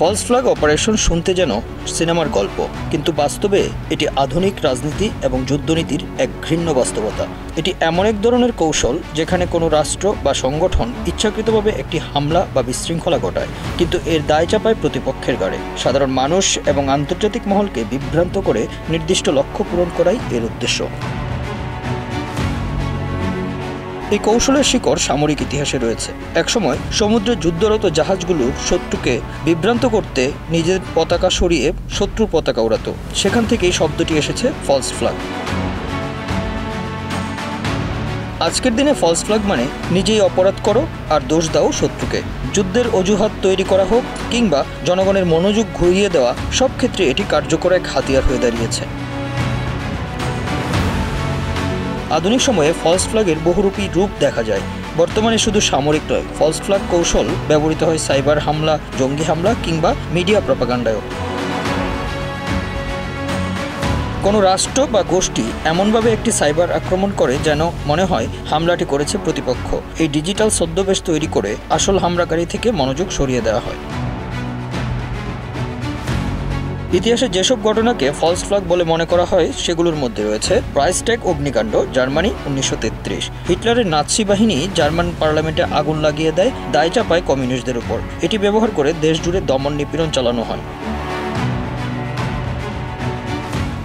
False flag operation শুনতে যেন সিনেমার গল্প, কিন্তু বাস্তবে এটি আধুনিক রাজনীতি এবং যুদ্ধনীতির এক ঘৃণ্য বাস্তবতা। এটি এমন এক ধরনের কৌশল যেখানে কোনো রাষ্ট্র বা সংগঠন ইচ্ছাকৃতভাবে একটি হামলা বা বিশৃঙ্খলা ঘটায়, কিন্তু এর দায় চাপায় প্রতিপক্ষের ঘাড়ে। সাধারণ মানুষ এবং আন্তর্জাতিক মহলকে বিভ্রান্ত করে নির্দিষ্ট লক্ষ্য পূরণ করাই এর উদ্দেশ্য। এই কৌশলের শিকড় সামরিক ইতিহাসে রয়েছে। একসময় সমুদ্রে যুদ্ধরত জাহাজগুলো শত্রুকে বিভ্রান্ত করতে নিজের পতাকা সরিয়ে শত্রুর পতাকা ওড়াতো। সেখান থেকেই শব্দটি এসেছে ফলস ফ্ল্যাগ। আজকের দিনে ফলস ফ্ল্যাগ মানে নিজেই অপরাধ করো আর দোষ দাও শত্রুকে। যুদ্ধের অজুহাত তৈরি করা হোক কিংবা জনগণের মনোযোগ ঘুরিয়ে দেওয়া, সব ক্ষেত্রে এটি কার্যকর এক হাতিয়ার হয়ে দাঁড়িয়েছে। আধুনিক সময়ে ফলস ফ্ল্যাগের বহুরূপী রূপ দেখা যায়। বর্তমানে শুধু সামরিক নয়, ফলস ফ্ল্যাগ কৌশল ব্যবহৃত হয় সাইবার হামলা, জঙ্গি হামলা কিংবা মিডিয়া প্রপাগান্ডায়ও। কোনো রাষ্ট্র বা গোষ্ঠী এমনভাবে একটি সাইবার আক্রমণ করে যেন মনে হয় হামলাটি করেছে প্রতিপক্ষ। এই ডিজিটাল ছদ্মবেশ তৈরি করে আসল হামলাকারী থেকে মনোযোগ সরিয়ে দেওয়া হয়। ইতিহাসে যেসব ঘটনাকে ফলস ফ্ল্যাগ বলে মনে করা হয় সেগুলোর মধ্যে রয়েছে প্রাইস্ট্যাগ অগ্নিকাণ্ড, জার্মানি 1933। হিটলারের নাৎসি বাহিনী জার্মান পার্লামেন্টে আগুন লাগিয়ে দেয়, দায় চাপায় কমিউনিস্টদের উপর। এটি ব্যবহার করে দেশ জুড়ে দমন নিপীড়ন চালানো হয়।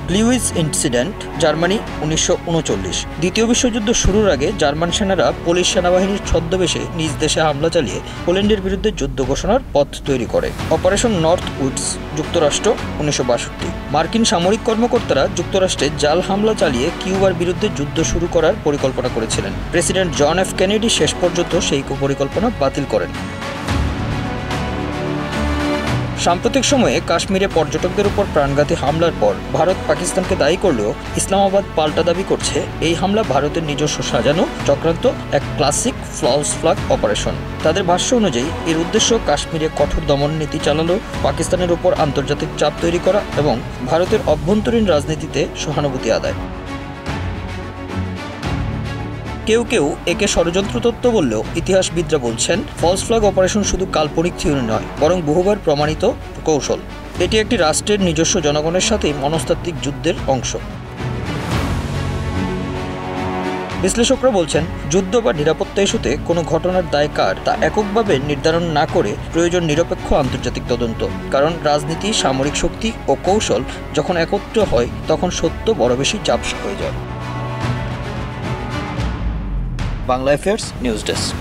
গ্লিউইস ইনসিডেন্ট, জার্মানি 1939। দ্বিতীয় বিশ্বযুদ্ধ শুরুর আগে জার্মান সেনারা পোলিশ সেনাবাহিনীর ছদ্মবেশে নিজ দেশে হামলা চালিয়ে পোল্যান্ডের বিরুদ্ধে যুদ্ধ ঘোষণার পথ তৈরি করে। অপারেশন নর্থ উডস, যুক্তরাষ্ট্র 1962। মার্কিন সামরিক কর্মকর্তারা যুক্তরাষ্ট্রে জাল হামলা চালিয়ে কিউবার বিরুদ্ধে যুদ্ধ শুরু করার পরিকল্পনা করেছিলেন। প্রেসিডেন্ট জন এফ কেনেডি শেষ পর্যন্ত সেই পরিকল্পনা বাতিল করেন। সাম্প্রতিক সময়ে কাশ্মীরে পর্যটকদের উপর প্রাণঘাতী হামলার পর ভারত পাকিস্তানকে দায়ী করলেও ইসলামাবাদ পাল্টা দাবি করছে এই হামলা ভারতের নিজস্ব সাজানো চক্রান্ত, এক ক্লাসিক ফলস ফ্ল্যাগ অপারেশন। তাদের ভাষ্য অনুযায়ী এর উদ্দেশ্য কাশ্মীরে কঠোর দমন নীতি চালানো, পাকিস্তানের উপর আন্তর্জাতিক চাপ তৈরি করা এবং ভারতের অভ্যন্তরীণ রাজনীতিতে সহানুভূতি আদায়। কেউ কেউ একে ষড়যন্ত্র তত্ত্ব বললেও ইতিহাসবিদরা বলছেন ফলস ফ্ল্যাগ অপারেশন শুধু কাল্পনিক থিওরি নয়, বরং বহুবার প্রমাণিত কৌশল। এটি একটি রাষ্ট্রের নিজস্ব জনগণের সাথে মনস্তাত্ত্বিক যুদ্ধের অংশ। বিশ্লেষকরা বলছেন যুদ্ধ বা নিরাপত্তা ইস্যুতে কোনো ঘটনার দায় কার তা এককভাবে নির্ধারণ না করে প্রয়োজন নিরপেক্ষ আন্তর্জাতিক তদন্ত। কারণ রাজনীতি, সামরিক শক্তি ও কৌশল যখন একত্র হয় তখন সত্য বড় বেশি ঝাপসা হয়ে যায়। Bangla affairs news desk.